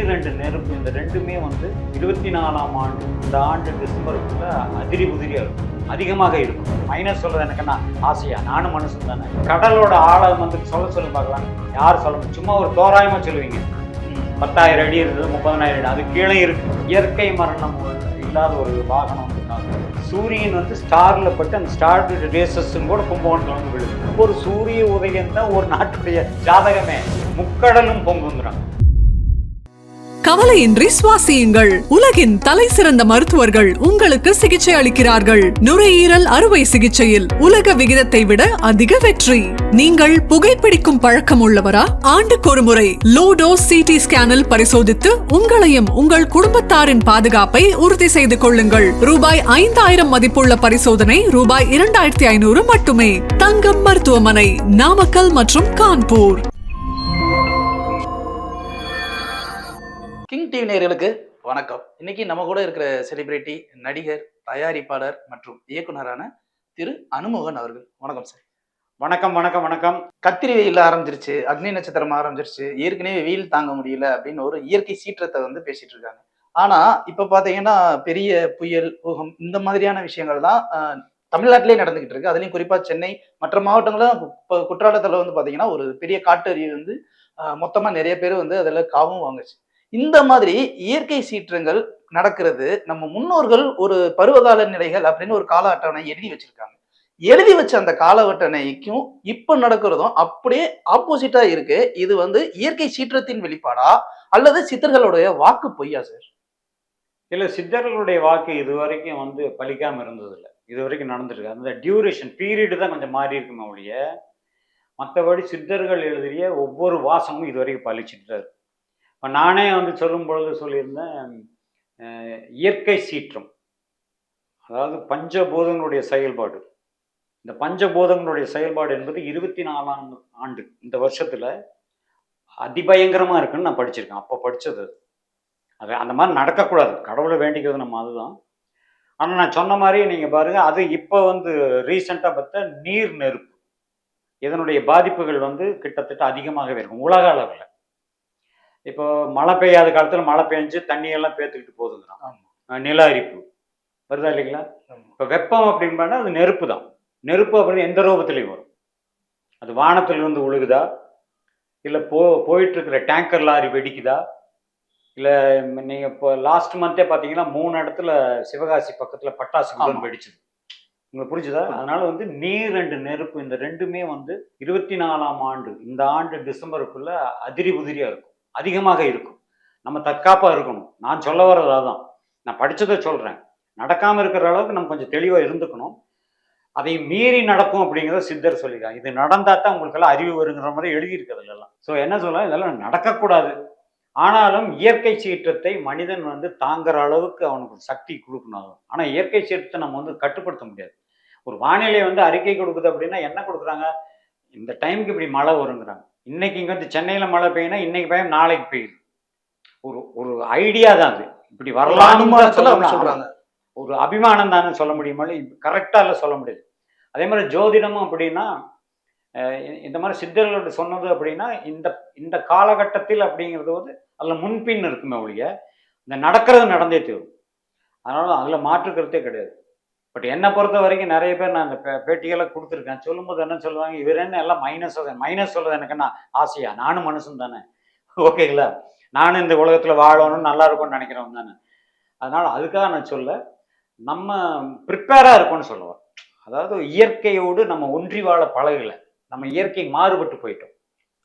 நீர் ரெண்டு நெருப்பு இந்த ரெண்டுமே வந்து 24ஆம் ஆண்டு இந்த ஆண்டு டிசம்பருக்குள்ள அதிரி உதிரியா இருக்கும், அதிகமாக இருக்கும். மைனஸ் சொல்றது எனக்கு என்ன ஆசையா, நானும் மனுஷன் தானே. கடலோட ஆழம் வந்து சொல்ல பார்க்கலாம், யார் சொல்ல முடியும்? சும்மா ஒரு தோராயமா சொல்லுவீங்க, 10,000 அடி இருக்குது, 30,000 அடி, அது கீழே இருக்கு. இயற்கை மரணம் இல்லாத ஒரு வாகனம் சூரியன் வந்து ஸ்டார்ல பட்டு அந்த ஸ்டார் ரேசஸ் கூட கும்பகோணத்துல வந்து விழுது. ஒரு சூரிய உதயம் தான் ஒரு நாட்டுடைய ஜாதகமே. முக்கடலும் பொங்குங்கிறாங்க. கவலையின்றி சுவாசியுங்கள். உலகின் தலை சிறந்த மருத்துவர்கள் உங்களுக்கு சிகிச்சை அளிக்கிறார்கள். நுரையீரல் அறுவை சிகிச்சையில் உலக விகிதத்தை விட அதிக வெற்றி. நீங்கள் புகைப்பிடிக்கும் பழக்கம் உள்ளவரா? ஆண்டுக்கு ஒரு முறை லோ டோஸ் சிடி ஸ்கேனில் பரிசோதித்து உங்களையும் உங்கள் குடும்பத்தாரின் பாதுகாப்பை உறுதி செய்து கொள்ளுங்கள். ரூபாய் 5,000 மதிப்புள்ள பரிசோதனை ரூபாய் 2,500 மட்டுமே. தங்கம் மருத்துவமனை, நாமக்கல் மற்றும் கான்பூர். கிங் டிவி நேயர்களுக்கு வணக்கம். இன்னைக்கு நம்ம கூட இருக்கிற செலிபிரிட்டி, நடிகர், தயாரிப்பாளர் மற்றும் இயக்குனரான திரு அனுமோகன் அவர்கள். வணக்கம் சார். வணக்கம் வணக்கம் வணக்கம். கத்திரி வெயில் ஆரம்பிச்சிருச்சு, அக்னி நட்சத்திரம் ஆரம்பிச்சிருச்சு, ஏற்கனவே வெயில் தாங்க முடியல அப்படின்னு ஒரு இயற்கை சீற்றத்தை வந்து பேசிட்டு இருக்காங்க. ஆனா இப்ப பாத்தீங்கன்னா பெரிய புயல், பூகம் இந்த மாதிரியான விஷயங்கள் தான் தமிழ்நாட்டிலே நடந்துகிட்டு இருக்கு. அதுலயும் குறிப்பா சென்னை மற்ற மாவட்டங்களும் குற்றாலத்துல வந்து பாத்தீங்கன்னா ஒரு பெரிய காட்டறிவு வந்து மொத்தமா நிறைய பேர் வந்து அதுல காவும் வாங்குச்சு. இந்த மாதிரி இயற்கை சீற்றங்கள் நடக்கிறது நம்ம முன்னோர்கள் ஒரு பருவகால நிலைகள் அப்படின்னு ஒரு கால அட்டவணை எழுதி வச்சிருக்காங்க. எழுதி வச்ச அந்த கால அட்டவணைக்கும் இப்ப நடக்கிறதும் அப்படியே ஆப்போசிட்டா இருக்கு. இது வந்து இயற்கை சீற்றத்தின் வெளிப்பாடா அல்லது சித்தர்களுடைய வாக்கு பொய்யா சார்? இல்ல, சித்தர்களுடைய வாக்கு இதுவரைக்கும் வந்து பலிக்காம இருந்தது இல்லை. இது வரைக்கும் நடந்துருக்கு. அந்த டியூரேஷன் பீரியடு தான் கொஞ்சம் மாறி இருக்குமே ஒழிய மற்றபடி சித்தர்கள் எழுதிய ஒவ்வொரு வாசமும் இது வரைக்கும் பழிச்சுட்டு தான் இருக்கு. இப்போ நானே வந்து சொல்லும் பொழுது சொல்லியிருந்தேன், இயற்கை சீற்றம், அதாவது பஞ்சபூதங்களுடைய செயல்பாடு. இந்த பஞ்சபூதங்களுடைய செயல்பாடு என்பது 24ஆம் ஆண்டு இந்த வருஷத்துல அதிபயங்கரமா இருக்குன்னு நான் படிச்சிருக்கேன். அப்போ படிச்சது அது அந்த மாதிரி நடக்கக்கூடாது, கடவுளை வேண்டிக்கிறது நம்ம அதுதான். ஆனால் நான் சொன்ன மாதிரி நீங்க பாருங்க, அது இப்போ வந்து ரீசெண்டாக பார்த்தா நீர் நெருப்பு இதனுடைய பாதிப்புகள் வந்து கிட்டத்தட்ட அதிகமாகவே இருக்கும் உலக அளவில். இப்போ மழை பெய்யாத காலத்தில் மழை பெஞ்சு தண்ணியெல்லாம் பேத்துக்கிட்டு போகுதுங்கிறான். நில அரிப்பு வருதா இல்லைங்களா? இப்போ வெப்பம் அப்படின்னு பண்ணால் அது நெருப்பு தான். நெருப்பு அப்படின்னு எந்த ரூபத்துலையும் வரும். அது வானத்திலிருந்து விழுகுதா, இல்லை போயிட்டு இருக்கிற டேங்கர் லாரி வெடிக்குதா, இல்லை நீங்கள் இப்போ லாஸ்ட் மந்தே பார்த்தீங்கன்னா 3 இடத்துல சிவகாசி பக்கத்தில் பட்டாசு வெடிச்சுது. உங்களுக்கு புரிஞ்சுதா? அதனால வந்து நீர் ரெண்டு நெருப்பு இந்த ரெண்டுமே வந்து 24ஆம் ஆண்டு இந்த ஆண்டு டிசம்பருக்குள்ள அதிரி உதிரியா இருக்கும், அதிகமாக இருக்கும். நம்ம தற்காப்பா இருக்கணும். நான் சொல்ல வர்றது அதான், நான் படிச்சதை சொல்றேன். நடக்காம இருக்கிற அளவுக்கு நம்ம கொஞ்சம் தெளிவா இருந்துக்கணும். அதை மீறி நடக்கும் அப்படிங்கிறத சித்தர் சொல்லிருக்காங்க. இது நடந்தா தான் உங்களுக்கு எல்லாம் அறிவு வருங்கிற மாதிரி எழுதியிருக்கிறது எல்லாம். ஸோ என்ன சொல்லலாம், இதெல்லாம் நடக்கக்கூடாது. ஆனாலும் இயற்கை சீற்றத்தை மனிதன் வந்து தாங்குற அளவுக்கு அவனுக்கு சக்தி கொடுக்கணும். ஆனால் இயற்கை சீற்றத்தை நம்ம வந்து கட்டுப்படுத்த முடியாது. ஒரு வானிலை வந்து அறிக்கை கொடுக்குது அப்படின்னா என்ன கொடுக்குறாங்க, இந்த டைமுக்கு இப்படி மழை வருங்கிறாங்க. இன்னைக்கு இங்கே வந்து சென்னையில் மழை பெய்யுனா இன்னைக்கு பெய்யும், நாளைக்கு பெய்யுது. ஒரு ஒரு ஐடியா தான் அது. இப்படி வரலாம்னு சொல்றாங்க. ஒரு அபிமானம் தானே சொல்ல முடியுமா? கரெக்டாக இல்லை சொல்ல முடியாது. அதே மாதிரி ஜோதிடமும் அப்படின்னா இந்த மாதிரி சித்தர்களோட சொன்னது அப்படின்னா இந்த இந்த காலகட்டத்தில் அப்படிங்கிறது வந்து அதில் முன்பின் இருக்குமே ஒழிய இந்த நடக்கிறது நடந்தே தீரும். அதனால அதில் மாற்றுக்கிறதே கிடையாது. பட் என்னை பொறுத்த வரைக்கும் நிறைய பேர் நான் அந்த பேட்டிகளை கொடுத்துருக்கேன். சொல்லும்போது என்ன சொல்லுவாங்க, இவர் என்ன எல்லாம் மைனஸ் சொல்றது எனக்கு என்ன ஆசையா, நானும் மனுஷன் தானே, ஓகேங்களா, நானும் இந்த உலகத்தில் வாழணும்னு நல்லா இருக்கும்னு நினைக்கிறவன் தானே. அதனால அதுக்காக நான் சொல்ல, நம்ம ப்ரிப்பேராக இருக்கோம்னு சொல்லுவேன். அதாவது இயற்கையோடு நம்ம ஒன்றி வாழ பழகலை, நம்ம இயற்கை மாறுபட்டு போயிட்டோம்.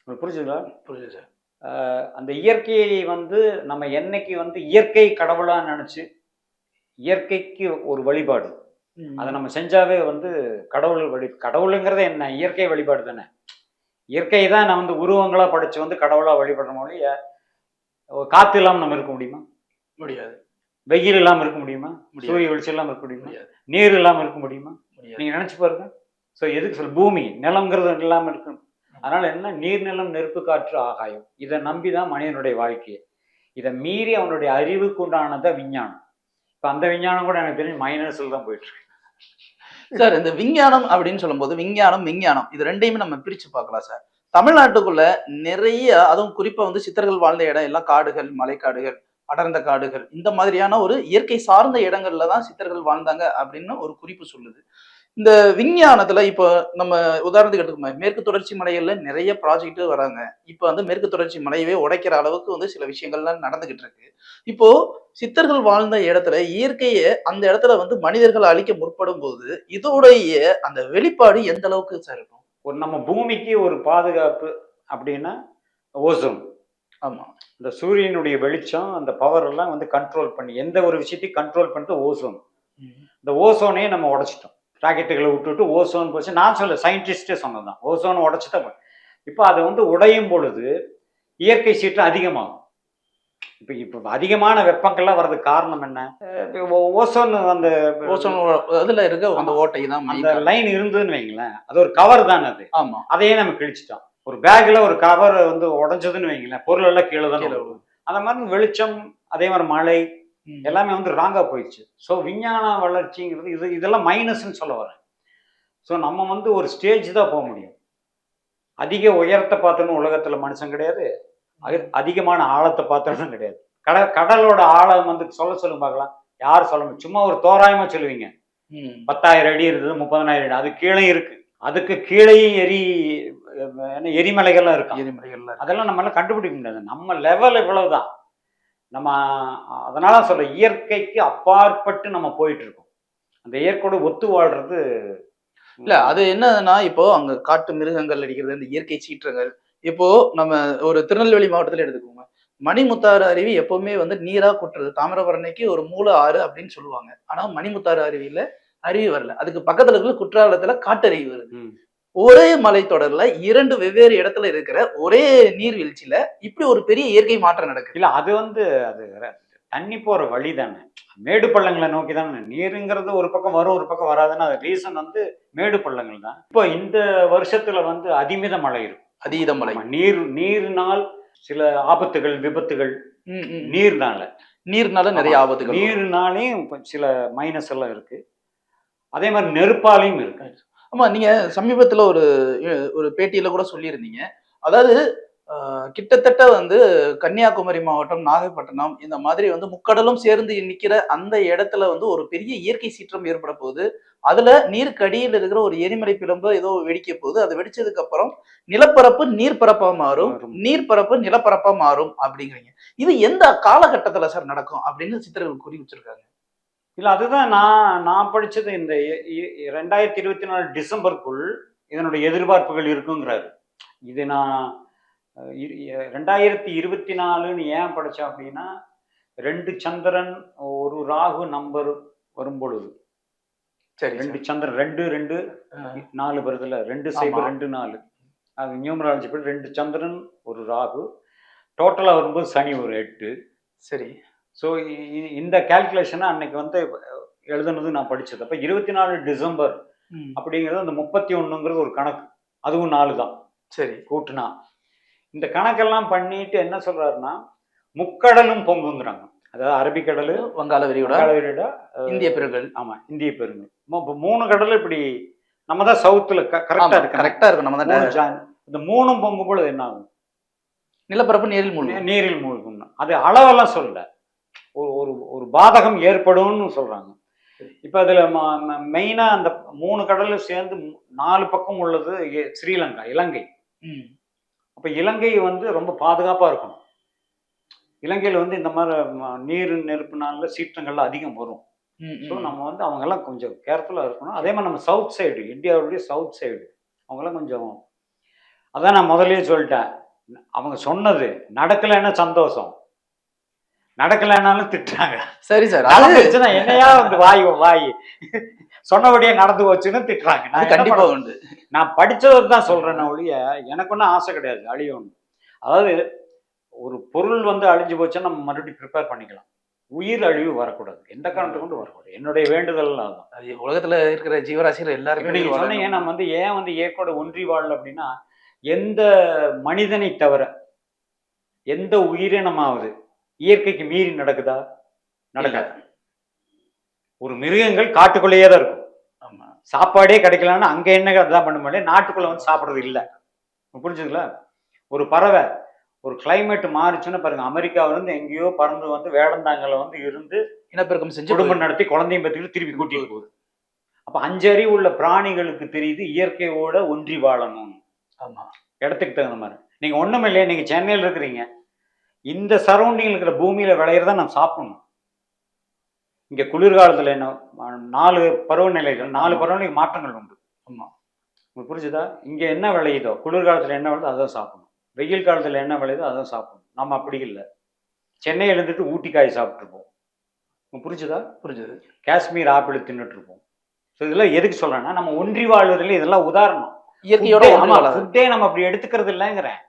உங்களுக்கு புரிஞ்சுங்களா? புரியுது சார். அந்த இயற்கையை வந்து நம்ம என்னைக்கு வந்து இயற்கை கடவுளாக நினச்சி இயற்கைக்கு ஒரு வழிபாடு அதை நம்ம செஞ்சாவே வந்து கடவுளுங்கிறத என்ன, இயற்கை வழிபாடு தானே. இயற்கை தான் நான் வந்து உருவங்களா படைச்சு வந்து கடவுளா வழிபடுற மொழிய. காத்து இல்லாமல் நம்ம இருக்க முடியுமா? முடியாது. வெயில் இல்லாமல் இருக்க முடியுமா? சூரிய வெளிச்சம் இல்லாமல் இருக்க முடியுமா? நீர் இல்லாமல் இருக்க முடியுமா? நீங்க நினைச்சு பாருங்க. ஸோ எதுக்கு சொல்ல, பூமி நிலங்கிறது இல்லாமல் இருக்கு. அதனால என்ன, நீர் நிலம் நெருப்பு காற்று ஆகாயம், இதை நம்பிதான் மனிதனுடைய வாழ்க்கையை. இதை மீறி அவனுடைய அறிவுக்கு உண்டானதான் விஞ்ஞானம். இப்போ அந்த விஞ்ஞானம் கூட எனக்கு தெரிஞ்சு மைனஸில் தான் போயிட்டு இருக்கு சார். இந்த விஞ்ஞானம் அப்படின்னு சொல்லும்போது விஞ்ஞானம் இது ரெண்டையுமே நம்ம பிரிச்சு பார்க்கலாம் சார். தமிழ்நாட்டுக்குள்ள நிறைய, அதுவும் குறிப்பா வந்து சித்தர்கள் வாழ்ந்த இடம் எல்லாம் காடுகள், மலைக்காடுகள், அடர்ந்த காடுகள், இந்த மாதிரியான ஒரு இயற்கை சார்ந்த இடங்கள்ல தான் சித்தர்கள் வாழ்ந்தாங்க அப்படின்னு ஒரு குறிப்பு சொல்லுது. இந்த விஞ்ஞானத்துல இப்போ நம்ம உதாரணத்துக்கு எடுத்துக்கோங்க, மேற்கு தொடர்ச்சி மலைகள்ல நிறைய ப்ராஜெக்ட் வராங்க. இப்ப வந்து மேற்கு தொடர்ச்சி மலையவே உடைக்கிற அளவுக்கு வந்து சில விஷயங்கள்லாம் நடந்துகிட்டு இருக்கு. இப்போ சித்தர்கள் வாழ்ந்த இடத்துல இயற்கையை அந்த இடத்துல வந்து மனிதர்கள் அழிக்க முற்படும் போது இதோடைய அந்த வெளிப்பாடு எந்த அளவுக்கு சார் இருக்கும்? ஒரு நம்ம பூமிக்கு ஒரு பாதுகாப்பு அப்படின்னா ஓசோன். ஆமா. இந்த சூரியனுடைய வெளிச்சம் அந்த பவர் எல்லாம் வந்து கண்ட்ரோல் பண்ணி எந்த ஒரு விஷயத்தையும் கண்ட்ரோல் பண்ணிட்டு ஓசோன். இந்த ஓசோனையே நம்ம உடைச்சிட்டோம். ராக்கெட்டுகளை விட்டுட்டு ஓசோன் போச்சு. நான் சொல்ல சயின்டிஸ்டே சொன்னதுதான். ஓசோனை உடைச்சிட்டா இப்போ அது வந்து உடையும் பொழுது இயற்கை சீற்றம் அதிகமாகும். இப்போ அதிகமான வெப்பங்கள்லாம் வர்றதுக்கு காரணம் என்ன? ஓசோன் அந்த ஓசோன் அதுல இருக்க அந்த ஓட்டை தான் அந்த லைன் இருந்ததுன்னு வைங்களேன், அது ஒரு கவர் தானே அது. ஆமா. அதையே நம்ம கிழிச்சிட்டோம். ஒரு பேக்ல ஒரு கவர் வந்து உடைஞ்சதுன்னு வைங்களேன், பொருள் எல்லாம் கீழே தான் விழும். அந்த மாதிரி வெளிச்சம், அதே மாதிரி மழை எல்லாமே வந்து ராங்கா போயிடுச்சு. ஸோ விஞ்ஞான வளர்ச்சிங்கிறது இதெல்லாம் மைனஸ்ன்னு சொல்ல வரேன். ஸோ நம்ம வந்து ஒரு ஸ்டேஜ் தான் போக முடியும். அதிக உயரத்தை பார்த்தோன்னு உலகத்துல மனுஷன் கிடையாது, அதிகமான ஆழத்தை பார்த்தோன்னு கிடையாது. கடலோட ஆழம் வந்து சொல்லுங்க பார்க்கலாம். யார் சொல்ல முடியும்? சும்மா ஒரு தோராயமா சொல்லுவீங்க. 10,000 அடி இருக்குது, 30,000 அடி. அது கீழே இருக்கு. அதுக்கு கீழேயும் எரிமலைகள்லாம் இருக்கு. எரிமலைகள்லாம் அதெல்லாம் நம்மளால கண்டுபிடிக்க முடியாது. நம்ம லெவல் இவ்வளவுதான். நம்ம அதனால சொல்ற இயற்கைக்கு அப்பாற்பட்டு நம்ம போயிட்டு இருக்கோம். அந்த இயற்கையோட ஒத்து வாழ்றது இல்ல. அது என்னன்னா, இப்போ அங்க காட்டு மிருகங்கள் அடிக்கிறது, இந்த இயற்கை சீற்றங்கள். இப்போ நம்ம ஒரு திருநெல்வேலி மாவட்டத்துல எடுத்துக்கோங்க. மணிமுத்தாறு அருவி எப்பவுமே வந்து நீரா கொட்டுறது. தாமிரபரணிக்கு ஒரு மூல ஆறு அப்படின்னு சொல்லுவாங்க. ஆனா மணிமுத்தாறு அருவியில அருவி வரல. அதுக்கு பக்கத்துல இருக்கிற குற்றாலத்துல காட்டருவி வருது. ஒரே மலைத்தொடர்ல 2 வெவ்வேறு இடத்துல இருக்கிற ஒரே நீர்வீழ்ச்சியில இப்படி ஒரு பெரிய இயற்கை மாற்றம் நடக்குது. இல்ல அது வந்து அது தண்ணி போற வழி தானே. மேடு பள்ளங்களை நோக்கி தானே. நீருங்கிறது ஒரு பக்கம் வரும், ஒரு பக்கம் வராதுன்னா அது ரீசன் வந்து மேடு பள்ளங்கள் தான். இப்போ இந்த வருஷத்துல வந்து அதிமித மழை இருக்கும். அதீத மழை. நீரினால் சில ஆபத்துகள், விபத்துகள். நீர்னால நிறைய ஆபத்துகள். நீர்னாலையும் சில மைனஸ் எல்லாம் இருக்கு. அதே மாதிரி நெருப்பாலையும் இருக்கு. ஆமா. நீங்க சமீபத்துல ஒரு பேட்டியில கூட சொல்லியிருந்தீங்க. அதாவது கிட்டத்தட்ட வந்து கன்னியாகுமரி மாவட்டம், நாகப்பட்டினம் இந்த மாதிரி வந்து முக்கடலும் சேர்ந்து நிக்கிற அந்த இடத்துல வந்து ஒரு பெரிய இயற்கை சீற்றம் ஏற்பட போகுது. அதுல நீருக்கடியில் இருக்கிற ஒரு எரிமலை பிளம்பு ஏதோ வெடிக்க போகுது. அது வெடிச்சதுக்கு அப்புறம் நிலப்பரப்பு நீர்பரப்பா மாறும், நீர்பரப்பு நிலப்பரப்பா மாறும் அப்படிங்கிறீங்க. இது எந்த காலகட்டத்துல சார் நடக்கும் அப்படின்னு சித்தர்கள் கூறி வச்சிருக்காங்க? இல்ல அதுதான் நான் படிச்சது. இந்த 2024 டிசம்பருக்குள் இதனுடைய எதிர்பார்ப்புகள் இருக்குங்கிறாரு. இது நான் 2024ன்னு ஏன் படிச்சேன் அப்படின்னா, 2 சந்திரன் 1 ராகு நம்பர் வரும் பொழுது, சரி 2 சந்திரன் 2 2 4 வருதுல, 2 0 2 4 அது நியூமராலஜி படி 2 சந்திரன் 1 ராகு டோட்டலா வரும்போது சனி ஒரு 8. சரி. ஸோ இந்த கால்குலேஷனை அன்னைக்கு வந்து எழுதுனது நான் படிச்சது. அப்போ 24 டிசம்பர் அப்படிங்கிறது அந்த 31ங்கிறது ஒரு கணக்கு. அதுவும் 4 தான். சரி. கூட்டுனா இந்த கணக்கெல்லாம் பண்ணிட்டு என்ன சொல்றாருன்னா, முக்கடலும் பொங்குங்கிறாங்க. அதாவது அரபிக்கடல், வங்காள விரிகுடா, இந்திய பெருங்கடல். ஆமா, இந்திய பெருங்கடல். இப்போ 3 கடல் இப்படி நம்ம தான் சவுத்துல கரெக்டா இருக்கும். நம்ம தான் இந்த 3ம் பொங்கும் பொழுது என்ன ஆகும்? நிலப்பரப்பு நீரில் மூழ்கும். அது அளவெல்லாம் சொல்லல, ஒரு பாதகம் ஏற்படும்னு சொல்றாங்க. இப்ப அதுல மெயினா அந்த 3 கடலும் சேர்ந்து 4 பக்கம் உள்ளது ஸ்ரீலங்கா, இலங்கை. அப்ப இலங்கை வந்து ரொம்ப பாதுகாப்பா இருக்கணும். இலங்கையில வந்து இந்த மாதிரி நீர் நெருப்புனால சீற்றங்கள்லாம் அதிகம் வரும். ஸோ நம்ம வந்து அவங்க எல்லாம் கொஞ்சம் கேர்ஃபுல்லா இருக்கணும். அதே மாதிரி நம்ம சவுத் சைடு, இந்தியாவுடைய சவுத் சைடு அவங்கெல்லாம் கொஞ்சம், அதான் நான் முதல்லயே சொல்லிட்டேன். அவங்க சொன்னது நடக்கலைன்னா சந்தோஷம், நடக்கலைன்னாலும் திட்டுறாங்க. சரி சார். என்னையா வந்து வாய் சொன்னபடியே நடந்து போச்சுன்னு திட்டுறாங்க. நான் கண்டிப்பா உண்டு. நான் படிச்சதை தான் சொல்றேன் ஒழிய எனக்கு ஒன்றும் ஆசை கிடையாது அழியணும். அதாவது ஒரு பொருள் வந்து அழிஞ்சு போச்சுன்னா நம்ம மறுபடியும் ப்ரிப்பேர் பண்ணிக்கலாம். உயிர் அழிவு வரக்கூடாது, எந்த காரணத்தை கொண்டு வரக்கூடாது. என்னுடைய வேண்டுதல் தான். உலகத்துல இருக்கிற ஜீவராசிகள் எல்லாருமே நீங்க சொன்னீங்க. நம்ம வந்து ஏன் வந்து இயற்கையோட ஒன்றி வாழல அப்படின்னா, எந்த மனிதனை தவிர எந்த உயிரினமாவது இயற்கைக்கு மீறி நடக்குதா? நடக்காது. ஒரு மிருகங்கள் காட்டுக்குள்ளேயே தான் இருக்கும். சாப்பாடே கிடைக்கலன்னா அங்க என்ன அதான் பண்ண முடியாது. நாட்டுக்குள்ள வந்து சாப்பிடுறது இல்லை. புரிஞ்சுதுங்களா? ஒரு பறவை ஒரு கிளைமேட் மாறிச்சுன்னா பாருங்க, அமெரிக்காவில இருந்து எங்கேயோ பறந்து வந்து வேடந்தாங்கல வந்து இருந்து இனப்பெருக்கம் செஞ்சு குடும்பம் நடத்தி குழந்தையும் பத்திட்டு திருப்பி கூட்டிட்டு போகுது. அப்ப 5 அறிவு உள்ள பிராணிகளுக்கு தெரியுது இயற்கையோட ஒன்றி வாழணும். ஆமா. இடத்துக்கு தகுந்த மாதிரி. நீங்க ஒண்ணும் இல்லையே, நீங்க சென்னையில இருக்கிறீங்க. இந்த சரௌண்டிங்ல இருக்கிற பூமியில விளையிறத நம்ம சாப்பிடணும். இங்க குளிர்காலத்துல என்ன 4 பருவநிலைகள், 4 பருவநிலை மாற்றங்கள் உண்டு. ஆமா. உங்களுக்கு புரிஞ்சுதா? இங்க என்ன விளையுதோ, குளிர்காலத்துல என்ன விளையுதோ அதான் சாப்பிடணும். வெயில் காலத்துல என்ன விளையுதோ அதான் சாப்பிடணும். நம்ம அப்படி இல்லை. சென்னையில இருந்துட்டு ஊட்டி காய் சாப்பிட்டுருப்போம். உங்களுக்கு புரிஞ்சுதா? புரிஞ்சுது. காஷ்மீர் ஆப்பிள் தின்னுட்டு இருப்போம். ஸோ இதெல்லாம் எதுக்கு சொல்றேன்னா, நம்ம ஒன்றி வாழ்வதில் இதெல்லாம் உதாரணம். இயற்கையோட ஃபுட்டே நம்ம அப்படி எடுத்துக்கிறது இல்லைங்கிறேன்.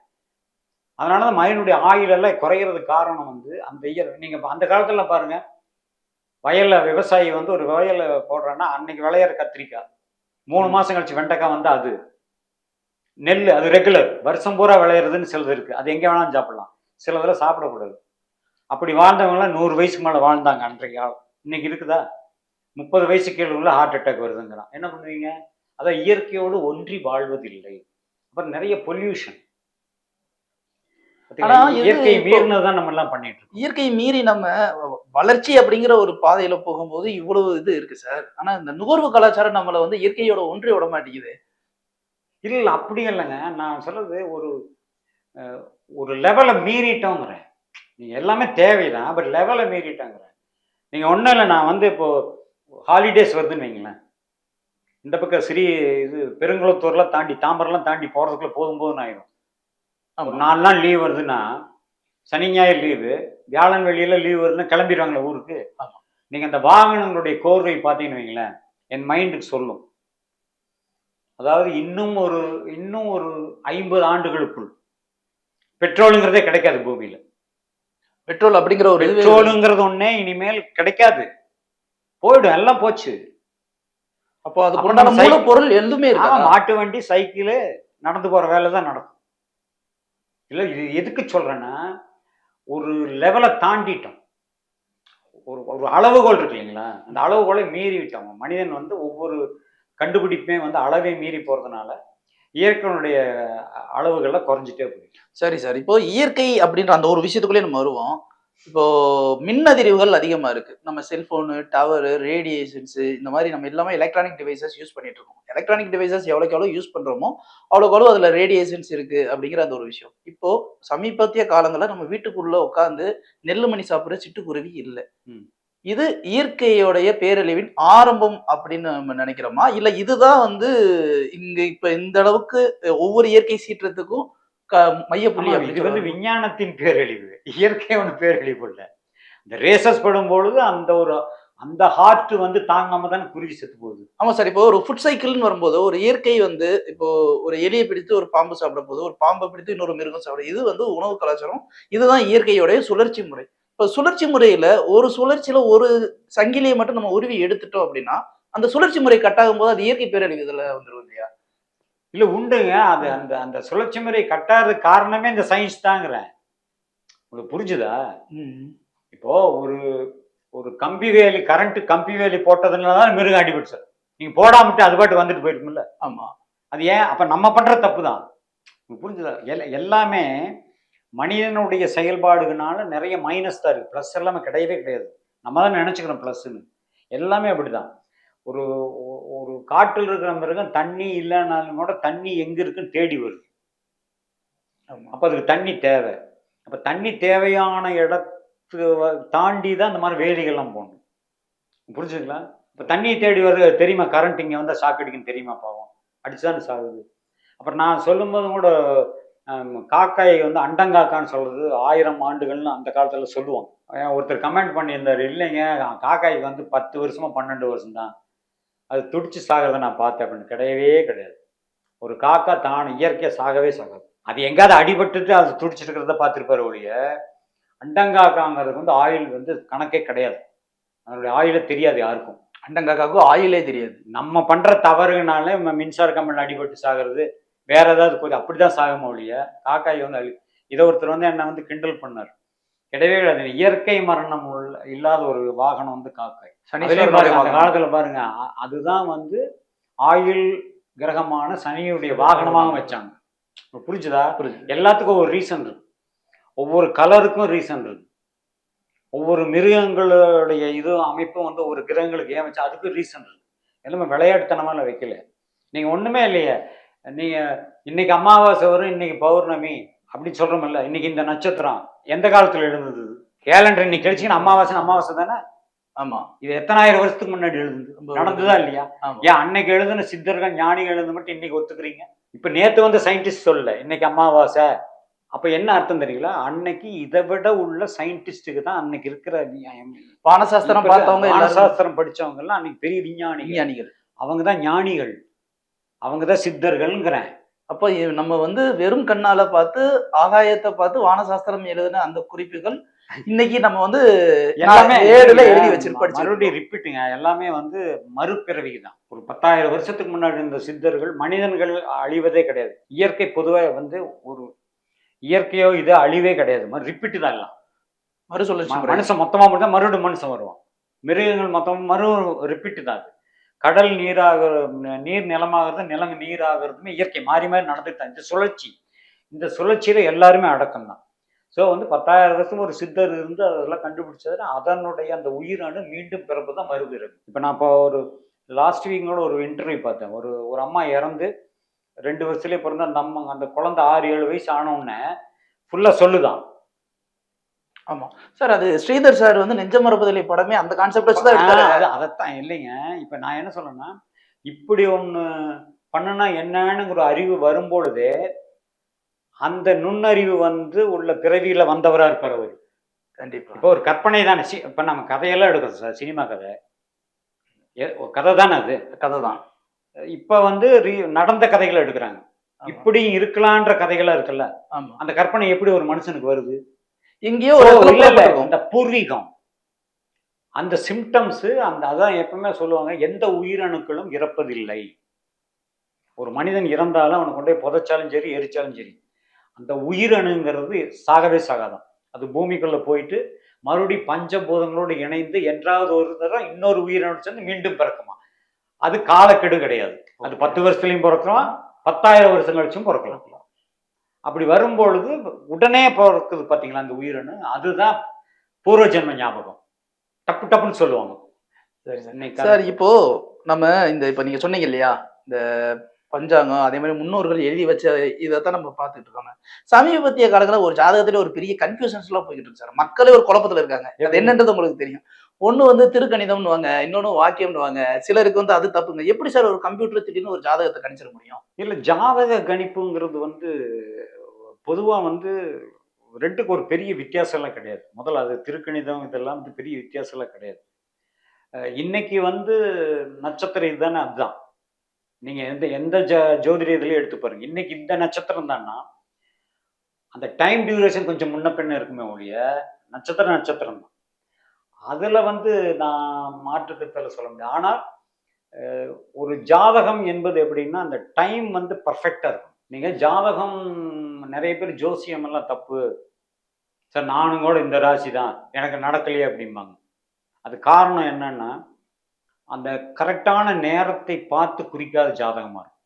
அதனாலதான் மனிதனுடைய ஆயுள் எல்லாம் குறையிறதுக்கு காரணம் வந்து அந்த நீங்க அந்த காலத்துல பாருங்க, வயல்ல விவசாயி வந்து ஒரு வயல்ல போடுறான்னா அன்னைக்கு விளையிற கத்திரிக்காய் 3 மாசம் கழிச்சு வெண்டைக்காய் வந்து அது நெல், அது ரெகுலர் வருஷம் பூரா விளையிறதுன்னு சிலது இருக்கு. அது எங்க வேணாலும் சாப்பிடலாம், சிலதுல சாப்பிடக்கூடாது. அப்படி வாழ்ந்தவங்களாம் 100 வயசுக்கு மேல வாழ்ந்தாங்க அன்றைய காலம். இன்னைக்கு இருக்குதா? 30 வயசு கீழே உள்ள ஹார்ட் அட்டாக் வருதுங்கிறான். என்ன பண்ணுவீங்க? அதான் இயற்கையோடு ஒன்றி வாழ்வதில்லை. அப்புறம் நிறைய பொல்யூஷன். ஆனா இயற்கை மீறினதான் நம்ம எல்லாம் பண்ணிட்டு இருக்கோம். இயற்கை மீறி நம்ம வளர்ச்சி அப்படிங்கிற ஒரு பாதையில போகும்போது இவ்வளவு இது இருக்கு சார். ஆனா இந்த நுகர்வு கலாச்சாரம் நம்மள வந்து இயற்கையோட ஒன்றி விட மாட்டேங்குது. இல்ல அப்படி இல்லைங்க. நான் சொல்றது ஒரு லெவலை மீறிட்டோங்கிறேன். நீங்க எல்லாமே தேவைதான், பட் லெவலை மீறிட்டோங்கிறேன். நீங்க ஒன்றும் இல்லை, நான் வந்து இப்போ ஹாலிடேஸ் வருதுன்னு வைங்களேன், இந்த பக்கம் இது பெருங்குளத்தூர்லாம் தாண்டி தாம்பரம்லாம் தாண்டி போகிறதுக்குள்ள போதும்னு ஆயிடும். ஒரு 4 நாள் லீவ் வருதுன்னா, சனி ஞாயிறு லீவு, வியாழன் வெள்ளியில லீவ் வருதுன்னா கிளம்பிடுவாங்களே ஊருக்கு. நீங்கள் அந்த வாகனங்களுடைய கோர்வை பார்த்தீங்கன்னு வைங்களேன், என் மைண்டுக்கு சொல்லும். அதாவது இன்னும் ஒரு 50 ஆண்டுகளுக்குள் பெட்ரோலுங்கிறதே கிடைக்காது பூமியில். பெட்ரோல் அப்படிங்கிற ஒரு பெட்ரோலுங்கிறது ஒன்னே இனிமேல் கிடைக்காது, போயிடும், எல்லாம் போச்சு. அப்போ அதுக்கு மூலப்பொருள் எதுவுமே இருக்கு. மாட்டு வண்டி, சைக்கிள், நடந்து போற வேலை தான் நடக்கும். இல்லை, இது எதுக்கு சொல்றேன்னா, ஒரு லெவலை தாண்டிட்டோம். ஒரு அளவுகோல் இருக்கு இல்லைங்களா, அந்த அளவுகோலை மீறிவிட்டோம். மனிதன் வந்து ஒவ்வொரு கண்டுபிடிப்புமே வந்து அளவை மீறி போறதுனால இயற்கையினுடைய அளவுகள்ல குறைஞ்சிட்டே போயிடும். சரி சார், இப்போ இயற்கை அப்படின்ற அந்த ஒரு விஷயத்துக்குள்ளே நம்ம வருவோம். இப்போ மின் அதிர்வுகள் அதிகமா இருக்கு. நம்ம செல்போனு, டவரு, ரேடியேஷன்ஸ், இந்த மாதிரி நம்ம எல்லாமே எலக்ட்ரானிக் டிவைசஸ் யூஸ் பண்ணிட்டு இருக்கோம். எலக்ட்ரானிக் டிவைசஸ் எவ்வளோக்கு எவ்வளோ யூஸ் பண்றோமோ அவ்வளோக்கு எவ்வளோ அதுல ரேடியேஷன்ஸ் இருக்கு அப்படிங்கிற அந்த ஒரு விஷயம். இப்போ சமீபத்திய காலங்களில் நம்ம வீட்டுக்குள்ள உட்காந்து நெல்லுமணி சாப்பிட்ற சிட்டுக்குருவி இல்லை. இது இயற்கையோடைய பேரழிவின் ஆரம்பம் அப்படின்னு நம்ம நினைக்கிறோமா, இல்ல இதுதான் வந்து இங்க இப்ப இந்த அளவுக்கு ஒவ்வொரு இயற்கை சீற்றத்துக்கும் மையப்புள்ளி? இது வந்து விஞ்ஞானத்தின் பேரழிவு, இயற்கையோட பேரழிவு இல்லை. இந்த ரேசஸ் படும் பொழுது அந்த ஹார்ட் வந்து தாங்காம தான் குருவி செத்து போகுது. ஆமா சார், இப்போ ஒரு ஃபுட் சைக்கிள்னு வரும்போது ஒரு இயற்கை வந்து இப்போ ஒரு எலியை பிடித்து ஒரு பாம்பு சாப்பிட போது, ஒரு பாம்பை பிடித்து இன்னொரு மிருகம் சாப்பிட, இது வந்து உணவு கலாச்சாரம். இதுதான் இயற்கையோடைய சுழற்சி முறை. இப்போ சுழற்சி முறையில ஒரு சுழற்சியில ஒரு சங்கிலியை மட்டும் நம்ம உருவி எடுத்துட்டோம் அப்படின்னா அந்த சுழற்சி முறை கட்டாகும் போது அது இயற்கை பேரழிவு இதுல வந்துடும் இல்லையா? இல்ல உண்டுங்க. அது அந்த சுழற்சி முறை கட்டாத காரணமே இந்த சயின்ஸ் தாங்கிறேன். உங்களுக்கு புரிஞ்சுதா? இப்போ ஒரு கம்பி வேலி, கரண்ட் கம்பி வேலி போட்டதுனாலதான் மிருகம் அடிபட்டு சார். நீங்க போடாமட்டு அது பாட்டு வந்துட்டு போயிருக்கும்ல. ஆமா. அது ஏன்? அப்ப நம்ம பண்ற தப்பு தான். புரிஞ்சுதா? எல்லாமே மனிதனுடைய செயல்பாடுகளால நிறைய மைனஸ் தான் இருக்கு, பிளஸ் எல்லாமே கிடையவே கிடையாது. நம்ம தான் நினைச்சுக்கிறோம் பிளஸ்ன்னு. எல்லாமே அப்படிதான். ஒரு காட்டில் இருக்கிற மிருகம் தண்ணி இல்லைனாலும் கூட தண்ணி எங்க இருக்குன்னு தேடி வருது. அப்ப அதுக்கு தண்ணி தேவை. அப்ப தண்ணி தேவையான இடத்து தாண்டி தான் இந்த மாதிரி வேலிகள்லாம் போகணும். புரிஞ்சுங்களா? இப்ப தண்ணி தேடி வருது தெரியுமா? கரண்ட் இங்க வந்தா ஷாக் அடிக்குன்னு தெரியுமா? பாவம், அடிச்சுதான் சாகுது. அப்புறம் நான் சொல்லும் போது கூட காக்காயை வந்து அண்டங்காக்கான்னு சொல்றது 1000 ஆண்டுகள்னு அந்த காலத்துல சொல்லுவாங்க. ஒருத்தர் கமெண்ட் பண்ணியிருந்தாரு, இல்லைங்க காக்காய்க்கு வந்து 10 வருஷமா 12 வருஷம் தான், அது துடிச்சு சாகிறத நான் பார்த்தேன் அப்படின்னு. கிடையவே கிடையாது. ஒரு காக்கா தான் இயற்கையா சாகவே சாகாது. அது எங்காவது அடிபட்டுட்டு அது துடிச்சிட்டு இருக்கிறத பார்த்துருப்பாரு ஒழிய, அண்டங்காக்காங்கிறது வந்து ஆயில் வந்து கணக்கே கிடையாது. அதனுடைய ஆயிலே தெரியாது யாருக்கும். அண்டங்காக்காவுக்கும் ஆயிலே தெரியாது. நம்ம பண்ற தவறுனால மின்சார கம்பெனியில் அடிபட்டு சாகிறது, வேற ஏதாவது போய் அப்படிதான் சாகுமோ ஒழிய காக்காய் வந்து இதை ஒருத்தர் வந்து என்னை வந்து கிண்டல் பண்ணார். கிடையவே கிடையாது. இயற்கை மரணம் இல்லாத ஒரு வாகனம் வந்து காக்காய். காலத்துல பாருங்க, அதுதான் வந்து ஆயுள் கிரகமான சனியுடைய வாகனமாக வச்சாங்க. புரிஞ்சுதா? புரியுது. எல்லாத்துக்கும் ஒரு ரீசன் இருக்கு. ஒவ்வொரு கலருக்கும் ரீசன் இருக்கு. ஒவ்வொரு மிருகங்களுடைய இது அமைப்பும் வந்து ஒரு கிரகங்களுக்கு ஏன் வச்சா அதுக்கு ரீசன் இருக்கு. எல்லாமே விளையாட்டுத்தனமால வைக்கல. நீங்க ஒண்ணுமே இல்லையே. நீங்க இன்னைக்கு அமாவாசை வரும், இன்னைக்கு பௌர்ணமி அப்படின்னு சொல்றோம்ல. இன்னைக்கு இந்த நட்சத்திரம் எந்த காலத்துல எழுந்தது? கேலண்டர் இன்னைக்கு கழிச்சீங்கன்னா அமாவாசை தானே? ஆமா. இது எத்தனாயிரம் வருஷத்துக்கு முன்னாடி எழுதுது? நடந்துதா இல்லையா? ஆமா. ஏன் அன்னைக்கு எழுதுன சித்தர்கள் ஞானிகள் எழுந்து மட்டும் இன்னைக்கு ஒத்துக்கிறீங்க? இப்ப நேத்து வந்து சயின்டிஸ்ட் சொல்லல இன்னைக்கு அமாவாசை. அப்ப என்ன அர்த்தம் தெரியுங்களா? அன்னைக்கு இதை விட உள்ள சயின்டிஸ்டுக்கு தான் அன்னைக்கு இருக்கிற வானசாஸ்திரம் பார்த்தவங்க எல்லாரும் வானசாஸ்திரம் படிச்சவங்க எல்லாம் அன்னைக்கு பெரிய விஞ்ஞானிகள். அவங்க தான் ஞானிகள், அவங்க தான் சித்தர்கள்ங்கிறேன். அப்போ நம்ம வந்து வெறும் கண்ணால பார்த்து ஆகாயத்தை பார்த்து வானசாஸ்திரம் எழுதின அந்த குறிப்புகள் இன்னைக்கு நம்ம வந்து எல்லாமே ஏடுல எழுதி வச்சிருப்போம். மறுபடியும் ரிப்பீட்டுங்க. எல்லாமே வந்து மறுபிறவி தான். ஒரு 10,000 வருஷத்துக்கு முன்னாடி இருந்த சித்தர்கள் மனிதர்கள் அழிவதே கிடையாது. இயற்கை பொதுவாக வந்து ஒரு இயற்கையோ இது அழிவே கிடையாது. ரிப்பீட்டு தான் எல்லாம். மறுசுழற்சி மனுஷன் மொத்தமா மட்டும் மறுபடியும் மனுஷன் வருவான். மிருகங்கள் மொத்தம் ரிப்பீட்டு தான். கடல் நீர் நிலமாகிறது, நிலம் நீர் ஆகிறதுமே இயற்கை மாறி மாறி நடந்துட்டு தான். இந்த சுழற்சியில எல்லாருமே அடக்கம் தான். ஸோ வந்து 10,000 வருஷம் ஒரு சித்தர் இருந்து அதெல்லாம் கண்டுபிடிச்சதுன்னா அதனுடைய அந்த உயிரானு மீண்டும் பிறப்பு தான் மறுபிறகு. இப்போ நான் இப்போ ஒரு லாஸ்ட் வீக்கோட ஒரு இன்டர்வியூ பார்த்தேன். ஒரு அம்மா இறந்து 2 வருஷத்துலேயே பிறந்த அந்த குழந்தை 6-7 வயசு ஆனோடனே ஃபுல்லாக சொல்லுதான். ஆமா சார், அது ஸ்ரீதர் சார் வந்து நெஞ்ச மரபுதலை படமே அந்த கான்செப்ட் வச்சு தான் எடுத்தாரு. அதைத்தான் இல்லைங்க. இப்போ நான் என்ன சொல்றேன்னா, இப்படி ஒன்று பண்ணுனா என்னன்னு ஒரு அறிவு வரும்பொழுதே அந்த நுண்ணறிவு வந்து உள்ள பிறவியில வந்தவரா இருப்பார் அவர். கண்டிப்பா. இப்போ ஒரு கற்பனை தானே. இப்போ நம்ம கதையெல்லாம் எடுக்கிறோம் சார், சினிமா கதை கதை தானே, அது கதை தான். இப்போ வந்து நடந்த கதைகளை எடுக்கிறாங்க. இப்படி இருக்கலான்ற கதைகளா இருக்குல்ல, அந்த கற்பனை எப்படி ஒரு மனுஷனுக்கு வருது? எங்கேயோ இந்த பூர்வீகம், அந்த சிம்டம்ஸ், அதான் எப்பவுமே சொல்லுவாங்க, எந்த உயிரணுக்களும் இறப்பதில்லை. ஒரு மனிதன் இறந்தாலும் அவனை கொண்டு போய் புதைச்சாலும் சரி, எரிச்சாலும் சரி, அந்த உயிரணுங்கிறது சாகவே சாகாதான். அது பூமிக்குள்ள போயிட்டு மறுபடியும் பஞ்சபூதங்களோடு இணைந்து என்றாவது ஒரு தடவை இன்னொரு உயிரணு சேர்ந்து மீண்டும் பிறக்குமா. அது காலக்கெடு கிடையாது. அது 10 வருஷத்துலையும் பிறக்கலாம், 10,000 வருஷம் கழிச்சும் பிறக்கலாம். அப்படி வரும்பொழுது உடனே பிறக்குது பார்த்தீங்களா அந்த உயிரணு, அதுதான் பூர்வ ஜென்ம ஞாபகம். டப்பு டப்புன்னு சொல்லுவாங்க. சார் இப்போ நம்ம இப்ப நீங்க சொன்னீங்க இல்லையா, இந்த பஞ்சாங்கம் அதே மாதிரி முன்னோர்கள் எழுதி வச்ச இதைத்தான் நம்ம பார்த்துட்டு இருக்கோம். சமீபத்திய காலங்களில் ஒரு ஜாதகத்துல ஒரு பெரிய கன்ஃபியூஷன்ஸ் எல்லாம் போய்கிட்டு இருக்கு சார். மக்களே ஒரு குழப்பத்துல இருக்காங்க. அது என்னன்றது உங்களுக்கு தெரியும். ஒண்ணு வந்து திருக்கணிதம்னுவாங்க, இன்னொன்னு வாக்கியம்னுவாங்க. சிலருக்கு வந்து அது தப்புங்க. எப்படி சார் ஒரு கம்ப்யூட்டர் திடீர்னு ஒரு ஜாதகத்தை கணிச்சிட முடியும்? இல்ல, ஜாதக கணிப்புங்கிறது வந்து பொதுவா வந்து ரெண்டுக்கு ஒரு பெரிய வித்தியாசம் எல்லாம் கிடையாது. முதல்ல அது திருக்கணிதம் இதெல்லாம் வந்து பெரிய வித்தியாசம் எல்லாம் கிடையாது. இன்னைக்கு வந்து நட்சத்திரம் இதுதானே, அதுதான். நீங்க எந்த ஜோதிட இதுலயும் எடுத்து பாருங்க. இன்னைக்கு இந்த நட்சத்திரம் தான்னா அந்த டைம் டியூரேஷன் கொஞ்சம் முன்ன பின்ன இருக்குமே ஒழிய நட்சத்திரம் தான். அதுல வந்து நான் மாற்றுக்கருத்துல சொல்ல முடியாது. ஆனால் ஒரு ஜாதகம் என்பது எப்படின்னா அந்த டைம் வந்து பர்ஃபெக்டா இருக்கும். நீங்க ஜாதகம் நிறைய பேர் ஜோசியம் எல்லாம் தப்பு சார், நானும் கூட இந்த ராசி தான் எனக்கு நடக்கலையே அப்படிம்பாங்க. அது காரணம் என்னன்னா அந்த கரெக்டான நேரத்தை பார்த்து குறிக்காத ஜாதகமா இருக்கும்.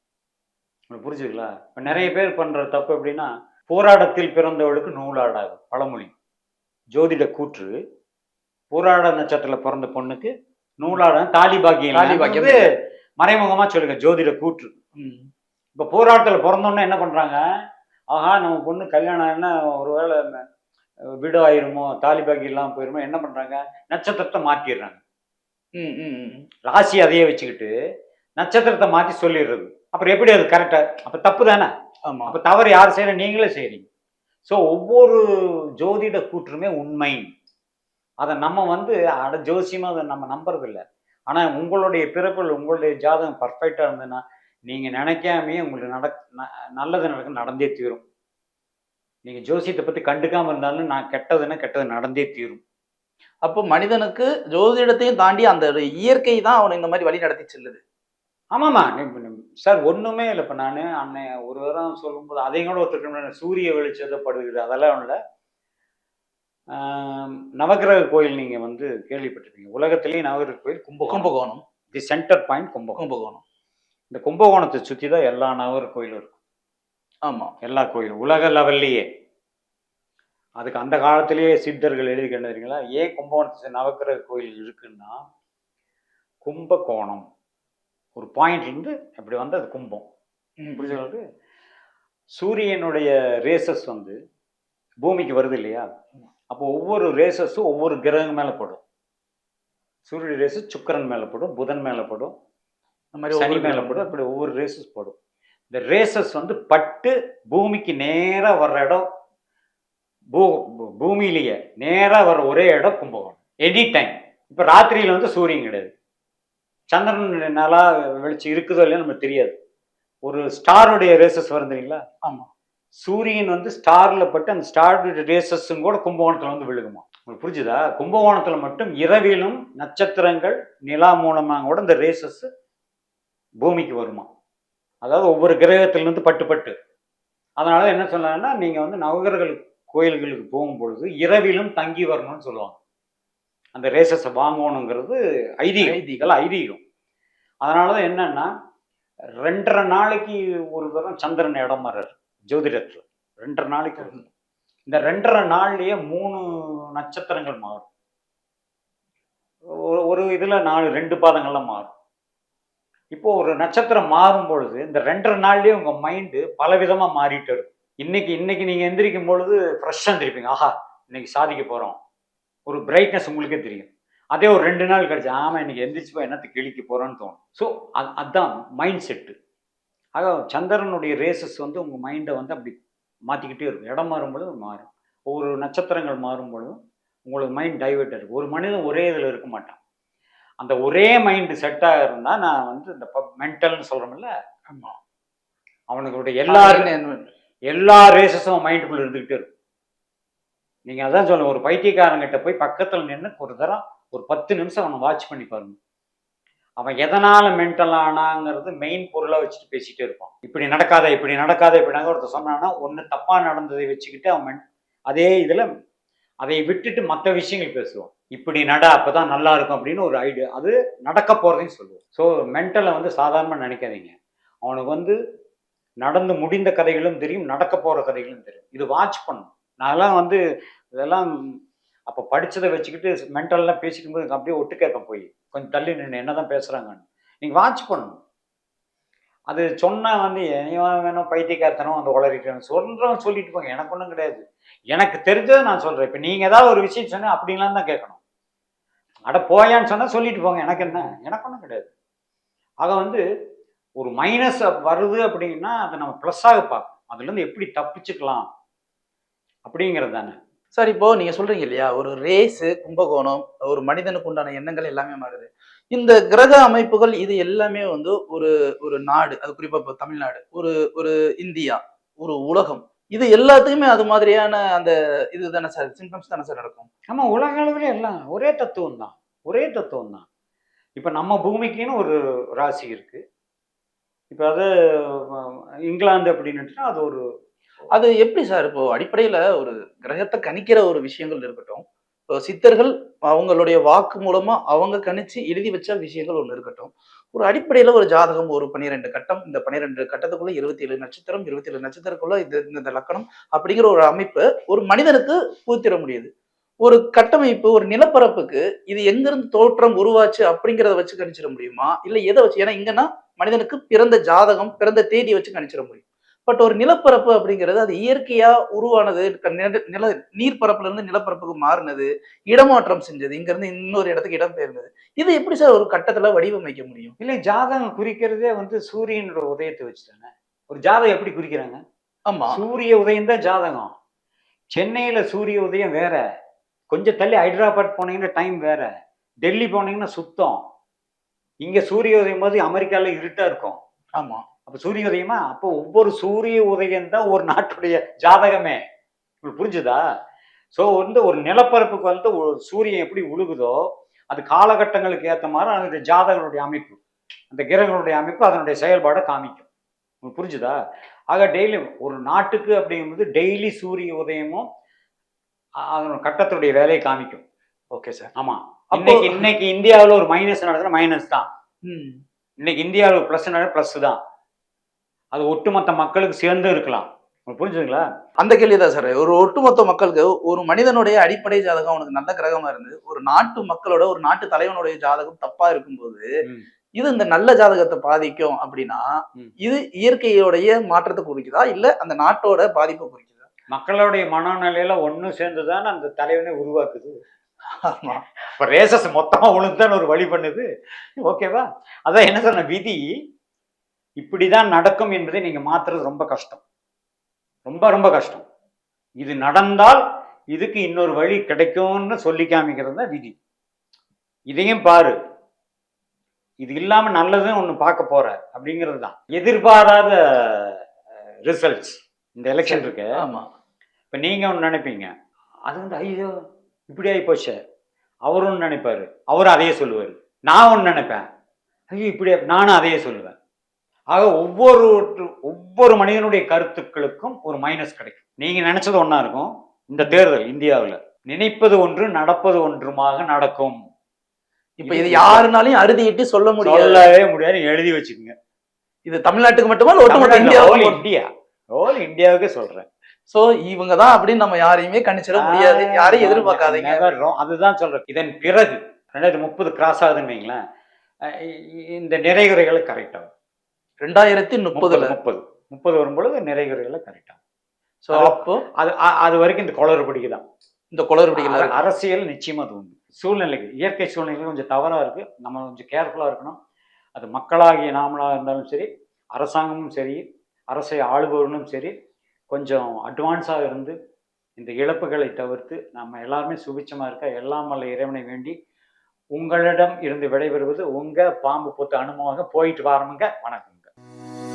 உங்களுக்கு புரிஞ்சுங்களா? இப்போ நிறைய பேர் பண்ற தப்பு எப்படின்னா, போராடத்தில் பிறந்தவளுக்கு நூலாடாது பழமொழி, ஜோதிட கூற்று. போராட நட்சத்திரத்துல பிறந்த பொண்ணுக்கு நூலாட தாலி பாக்கியம் மறைமுகமா சொல்லுங்க, ஜோதிட கூற்று. இப்ப போராட்டத்துல பிறந்தோன்னா என்ன பண்றாங்க, ஆஹா நம்ம பொண்ணு கல்யாணம் என்ன ஒருவேளை விடு ஆயிருமோ, தாலி பாக்கி இல்லாம போயிருமோ, என்ன பண்றாங்க, நட்சத்திரத்தை மாற்றிடுறாங்க. ராசி அதையே வச்சுக்கிட்டு நட்சத்திரத்தை மாற்றி சொல்லிடுறது. அப்புறம் எப்படி அது கரெக்டா? அப்ப தப்பு தானே. அப்ப தவறு யார் செய்யற? நீங்களே செய்றீங்க. ஸோ ஒவ்வொரு ஜோதிட கூற்றுமே உண்மை. அதை நம்ம வந்து ஜோசியமா அதை நம்ம நம்புறது இல்லை. ஆனா உங்களுடைய பிறப்பில் உங்களுடைய ஜாதகம் பர்ஃபெக்டா இருந்ததுன்னா நீங்க நினைக்காமையே உங்களுக்கு நல்லது நடந்தே தீரும். நீங்க ஜோசியத்தை பத்தி கண்டுக்காம இருந்தாலும் நான் கெட்டது நடந்தே தீரும். அப்போ மனிதனுக்கு ஜோதிடத்தையும் தாண்டி அந்த இயற்கை தான் அவனை இந்த மாதிரி வழி நடத்தி செல்லுது. ஆமாமா சார், ஒண்ணுமே இல்லை. இப்ப நான் அன்னைய ஒரு வாரம் சொல்லும்போது அதையும் கூட ஒருத்தர் சூரிய வெளிச்சப்படுகிறது அதெல்லாம் இல்லை. நவகிரக கோயில் நீங்க வந்து கேள்விப்பட்டிருப்பீங்க. உலகத்திலேயே நவகிரக கோயில் Kumbakonam. The centre point Kumbakonam. இந்த கும்பகோணத்தை சுற்றி தான் எல்லா நவகிரக கோயிலும் இருக்கும். ஆமா. எல்லா கோயிலும் உலக லெவல்லையே. அதுக்கு அந்த காலத்திலேயே சித்தர்கள் எழுதிக்கிட்டீங்களா, ஏன் கும்பகோணத்து நவக்கிரக கோயில் இருக்குன்னா, கும்பகோணம் ஒரு பாயிண்ட்ல இருந்து அப்படி வந்து அது கும்பம். புரிஞ்சவங்களுக்கு சூரியனுடைய ரேசஸ் வந்து பூமிக்கு வருது இல்லையா, அப்போ ஒவ்வொரு ரேசஸும் ஒவ்வொரு கிரகம் மேல படும். சூரிய ரேசஸ் சுக்கிரன் மேல படும், புதன் மேல படும், இந்த மாதிரி சனி மேல படும், அப்படி ஒவ்வொரு ரேசஸ் படும். இந்த ரேசஸ் வந்து பட்டு பூமிக்கு நேரா வர்ற இடம் பூமியிலேயே நேரா வர ஒரே இடம் கும்பகோணம். Any time. இப்ப ராத்திரியில வந்து சூரியன் கிடையாது, சந்திரன் நல்லா வெளிச்சம் இருக்குதோ இல்லையா நமக்கு தெரியாது. ஒரு ஸ்டாருடைய ரேசஸ் வரும் தெரியுங்களா, ஆமா. சூரியன் வந்து ஸ்டார்ல பட்டு அந்த ஸ்டாருடைய ரேசஸும் கூட கும்பகோணத்துல வந்து விழுகுமா. உங்களுக்கு புரிஞ்சுதா? கும்பகோணத்துல மட்டும் இரவிலும் நட்சத்திரங்கள் நிலா மூலமாக கூட இந்த ரேசஸ் பூமிக்கு வருமா. அதாவது ஒவ்வொரு கிரகத்திலிருந்து பட்டு பட்டு. அதனால என்ன சொல்லலாம்னா, நீங்க வந்து நவகிரக கோயில்களுக்கு போகும்பொழுது இரவிலும் தங்கி வரணும்னு சொல்லுவாங்க. அந்த ரேசஸை வாங்கணுங்கிறது ஐதீகம். இதெல்லாம் ஐதீகம். அதனாலதான் என்னன்னா, 2.5 நாளைக்கு ஒரு தரம் சந்திரன் இடம் மாறாரு ஜோதிடத்துல. 2.5 நாளைக்கு ஒரு தரம். இந்த 2.5 நாள்லயே 3 நட்சத்திரங்கள் மாறும். ஒரு இதுல 2 பாதங்கள்ல மாறும். இப்போ ஒரு நட்சத்திரம் மாறும் பொழுது இந்த 2.5 நாள்லயே உங்க மைண்டு பல விதமா மாறிட்டு இருக்கும். இன்னைக்கு நீங்க எந்திரிக்கும் பொழுது ஃப்ரெஷ்ஷா எந்திரிப்பீங்க. ஆஹா, இன்னைக்கு சாதிக்க போறோம், ஒரு பிரைட்னஸ் உங்களுக்கே தெரியும். அதே ஒரு 2 நாள் கழிச்சு, ஆமா இன்னைக்கு எந்திரிச்சு போய் என்னத்துக்கு கிழிக்க போறோன்னு தோணும். ஸோ அதுதான் மைண்ட் செட்டு. ஆக சந்திரனுடைய ரேசஸ் வந்து உங்க மைண்டை வந்து அப்படி மாத்திக்கிட்டே இருக்கும். இடம் மாறும் பொழுது மாறும். ஒவ்வொரு நட்சத்திரங்கள் மாறும் பொழுதும் உங்களுக்கு மைண்ட் டைவெர்ட் இருக்கும். ஒரு மனிதன் ஒரே இதில் இருக்க மாட்டான். அந்த ஒரே மைண்டு செட்டாக இருந்தா, நான் வந்து இந்த மென்டல்னு சொல்றோம்ல, அவனுடைய எல்லா ரேசஸும் மைண்டுக்குள்ள இருந்துகிட்டே இருக்கும். நீங்க அதான் சொல்லுங்க, ஒரு பைத்தியக்காரங்கிட்ட போய் பக்கத்துல நின்று ஒரு தரம் ஒரு 10 நிமிஷம் அவனை வாட்ச் பண்ணி பாருங்க. அவன் எதனால மென்டல் ஆனாங்கிறது மெயின் பொருளா வச்சுட்டு பேசிட்டே இருப்பான். இப்படி நடக்காத இப்படினாங்க ஒருத்தர் சொன்னான்னா, ஒண்ணு தப்பா நடந்ததை வச்சுக்கிட்டு அவன் அதே இதுல அதை விட்டுட்டு மற்ற விஷயங்கள் பேசுவான். இப்படி நட, அப்பதான் நல்லா இருக்கும் அப்படின்னு ஒரு ஐடியா, அது நடக்க போறதையும் சொல்லுவோம். ஸோ மென்டலை வந்து சாதாரணமா நினைக்காதீங்க. அவனுக்கு வந்து நடந்து முடிந்த கதைகளும் தெரியும், நடக்க போற கதைகளும் தெரியும். இது வாட்ச் பண்ணும். நான்லாம் வந்து இதெல்லாம் அப்போ படிச்சதை வச்சுக்கிட்டு மென்டல்லாம் பேசிக்கும் போது அப்படியே ஒட்டு கேட்பேன். போய் கொஞ்சம் தள்ளி நின்று என்னதான் பேசுறாங்கன்னு நீங்க வாட்ச் பண்ணணும். அது சொன்னா வந்து வேணும் பைத்தியக்காரத்தனம் அந்த உளறிட்டு சொல்றவன் சொல்லிட்டு போங்க, எனக்கு ஒன்றும் கிடையாது. எனக்கு தெரிஞ்சதை நான் சொல்றேன். இப்போ நீங்க ஏதாவது ஒரு விஷயம் சொன்னா அப்படின்லாம் தான் கேட்கணும். அட போயான்னு சொன்னா சொல்லிட்டு போங்க, எனக்கு என்ன, எனக்கு ஒன்றும் கிடையாது. ஆக வந்து ஒரு மைனஸ் வருது அப்படின்னா அதை நம்ம ப்ளஸ்ஸாக பார்க்கணும். அதுல இருந்து எப்படி தப்பிச்சுக்கலாம் அப்படிங்கிறது தானே சார். இப்போ நீங்க சொல்றீங்க இல்லையா, ஒரு ரேஸ், கும்பகோணம், ஒரு மனிதனுக்கு உண்டான எண்ணங்கள் எல்லாமே மாறுது. இந்த கிரக அமைப்புகள் இது எல்லாமே வந்து ஒரு ஒரு நாடு, அது குறிப்பா இப்போ தமிழ்நாடு, ஒரு ஒரு இந்தியா, ஒரு உலகம், இது எல்லாத்துக்குமே அது மாதிரியான அந்த இதுதானே சார், சிம்டம்ஸ் தானே சார் நடக்கும்? ஆமா, உலக அளவில் எல்லாம் ஒரே தத்துவம் தான், ஒரே தத்துவம் தான். இப்ப நம்ம பூமிக்குன்னு ஒரு ராசி இருக்கு. இப்ப அது இங்கிலாந்து அப்படின்னுட்டுனா அது ஒரு அது எப்படி சார்? இப்போ அடிப்படையில ஒரு கிரகத்தை கணிக்கிற ஒரு விஷயங்கள் இருக்கட்டும், இப்போ சித்தர்கள் அவங்களுடைய வாக்கு மூலமா அவங்க கணிச்சு எழுதி வச்ச விஷயங்கள் ஒண்ணு இருக்கட்டும். ஒரு அடிப்படையில ஒரு ஜாதகம், ஒரு 12 கட்டம், இந்த 12 கட்டத்துக்குள்ள 27 நட்சத்திரம், 27 நட்சத்திரக்குள்ள இந்த லக்கணம் அப்படிங்கிற ஒரு அமைப்பு ஒரு மனிதனுக்கு பூத்திட முடியுது. ஒரு கட்டமைப்பு, ஒரு நிலப்பரப்புக்கு இது எங்கிருந்து தோற்றம் உருவாச்சு அப்படிங்கிறத வச்சு கணிச்சிட முடியுமா? இல்ல எதை வச்சு? ஏன்னா இங்கன்னா மனிதனுக்கு பிறந்த ஜாதகம், பிறந்த தேதி வச்சு கணிச்சிட முடியும். பட் ஒரு நிலப்பரப்பு அப்படிங்கிறது அது இயற்கையா உருவானது, நில நீர்ப்பரப்புல இருந்து நிலப்பரப்புக்கு மாறினது, இடமாற்றம் செஞ்சது, இங்க இருந்து இன்னொரு இடத்துக்கு இடம் பெயர்ந்தது. இது எப்படி சார் ஒரு கட்டத்துல வடிவமைக்க முடியும்? இல்லை, ஜாதகம் குறிக்கிறதே வந்து சூரியனோட உதயத்தை வச்சுட்டானே. ஒரு ஜாதகம் எப்படி குறிக்கிறாங்க? ஆமா, சூரிய உதயம் தான் ஜாதகம். சென்னையில சூரிய உதயம் வேற, கொஞ்சம் தள்ளி ஹைதராபாத் போனீங்கன்னா டைம் வேற, டெல்லி போனீங்கன்னா சுத்தம். இங்க சூரிய உதயம் போது அமெரிக்கால இருட்டா இருக்கும். ஆமா. அப்ப சூரிய உதயமா? அப்போ ஒவ்வொரு சூரிய உதயம் தான் ஒரு நாட்டுடைய ஜாதகமே. உங்களுக்கு புரிஞ்சுதா? சோ வந்து ஒரு நிலப்பரப்புக்கு வந்து சூரியன் எப்படி உழுகுதோ அது காலகட்டங்களுக்கு ஏற்ற மாதிரி அதனுடைய ஜாதகங்களுடைய அமைப்பு, அந்த கிரகங்களுடைய அமைப்பு அதனுடைய செயல்பாடை காமிக்கும். உங்களுக்கு புரிஞ்சுதா? ஆக டெய்லி ஒரு நாட்டுக்கு அப்படிங்கும்போது டெய்லி சூரிய உதயமும் அதனோட கட்டத்துடைய வேலையை காமிக்கும். Okay sir. ஆமா. இன்னைக்கு இந்தியாவில் ஒரு மைனஸ் நடக்குதுன்னா மைனஸ் தான். ம். இன்னைக்கு இந்தியாவில் பிளஸ் நடக்குது பிளஸ் தான். அது ஒட்டுமொத்த மக்களுக்கு சேர்ந்து இருக்கலாம். உங்களுக்கு புரிஞ்சுதுங்களா? அந்த கேள்விதான் சார். ஒரு ஒட்டுமொத்த மக்களுக்கு ஒரு மனிதனுடைய அடிப்படை ஜாதகம் அவனுக்கு நல்ல கிரகமா இருந்து ஒரு நாட்டு மக்களோட ஒரு நாட்டு தலைவனுடைய ஜாதகம் தப்பா இருக்கும்போது ம். இது இந்த நல்ல ஜாதகத்தை பாதிக்கும் அப்படின்னா ம். இது இயற்கையோடைய மாற்றத்தை குறிக்குதா இல்ல அந்த நாட்டோட பாதிப்பை குறிக்குதா? மக்களுடைய மனநிலையில ஒண்ணு சேர்ந்துதான் அந்த தலைவனை உருவாக்குது. ஆமா. இப்ப ரேசஸ் மொத்தமா உழுந்துதான் ஒரு வழி பண்ணுது. ஓகேவா? அதான் என்ன சொன்ன, விதி இப்படிதான் நடக்கும் என்பதை நீங்க மாத்துறது ரொம்ப கஷ்டம். ரொம்ப ரொம்ப கஷ்டம். இது நடந்தால் இதுக்கு இன்னொரு வழி கிடைக்கும்னு சொல்லி காமிக்கிறது தான் விதி. இதையும் பாரு, இது இல்லாம நல்லதுன்னு ஒண்ணு பார்க்க போற அப்படிங்கிறது தான். எதிர்பாராத ரிசல்ட்ஸ் இந்த எலெக்ஷன் இருக்கு. ஆமா. இப்ப நீங்க ஒண்ணு நினைப்பீங்க, அது வந்து ஐயோ இப்படி ஆகி போச்சு. அவர் ஒண்ணு நினைப்பாரு, அவரும் அதையே சொல்லுவாரு. நான் ஒண்ணு நினைப்பேன், ஐயோ இப்படி, நானும் அதையே சொல்லுவேன். ஆக ஒவ்வொரு மனிதனுடைய கருத்துக்களுக்கும் ஒரு மைனஸ் கிடைக்கும். நீங்க நினைச்சது ஒண்ணா இருக்கும். இந்த தேர்தல் இந்தியாவில் நினைப்பது ஒன்று நடப்பது ஒன்றுமாக நடக்கும். இப்ப இது யாருனாலையும் அறுதியிட்டு சொல்ல முடியாது, சொல்லவே முடியாது. எழுதி வச்சுக்கோங்க. இது தமிழ்நாட்டுக்கு மட்டுமா இல்ல ஒட்டுமொத்த இந்தியாவுக்கு சொல்றேன். சோ இவங்கதான் அப்படின்னு நம்ம யாரையுமே கணிச்சிட முடியாது, யாரையும் எதிர்பார்க்காதீங்க. அதுதான் சொல்றேன். இதன் பிறகு 2030 கிராஸ் ஆகுதுன்னு வைங்களேன், இந்த நிறைகுறைகளை கரெக்ட் ஆகும். 2030 வரும்பொழுது நிறைகுறைகளை கரெக்ட் ஆகும். ஸோ அப்போ அது வரைக்கும் இந்த குளறுபடிக்கு தான். இந்த குளறுபடிகள் அரசியல் நிச்சயமா அது உண்டு. சூழ்நிலைக்கு, இயற்கை சூழ்நிலைகள் கொஞ்சம் தவறா இருக்கு. நம்ம கொஞ்சம் கேர்ஃபுல்லா இருக்கணும். அது மக்களாகிய நாமளா இருந்தாலும் சரி, அரசாங்கமும் சரி, அரசை ஆளுபவர்களும் சரி, கொஞ்சம் அட்வான்ஸாக இருந்து இந்த இழப்புகளை தவிர்த்து நம்ம எல்லாருமே சுபிட்சமா இருக்க எல்லாம் வல்ல இறைவனை வேண்டி உங்களிடம் இருந்து விடைபெறுவது உங்க பாம்பு பொத்து அனுபவமாக. போயிட்டு வாரமுங்க. வணக்கம்.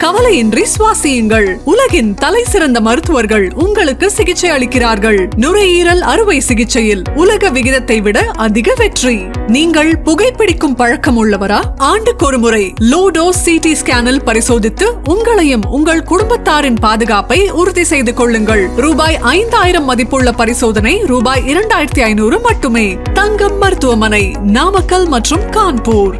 கவலையின்றி சுவாசியுங்கள். உலகின் தலை சிறந்த மருத்துவர்கள் உங்களுக்கு சிகிச்சை அளிக்கிறார்கள். நுரையீரல் அறுவை சிகிச்சையில் உலக விகிதத்தை விட அதிக வெற்றி. நீங்கள் புகைப்பிடிக்கும் பழக்கம் உள்ளவரா? ஆண்டுக்கு ஒரு முறை லோ டோஸ் சிடி ஸ்கேனில் பரிசோதித்து உங்களையும் உங்கள் குடும்பத்தாரின் பாதுகாப்பை உறுதி செய்து கொள்ளுங்கள். ரூபாய் 5000 மதிப்புள்ள பரிசோதனை ரூபாய் 2500 மட்டுமே. தங்கம் மருத்துவமனை, நாமக்கல் மற்றும் கான்பூர்.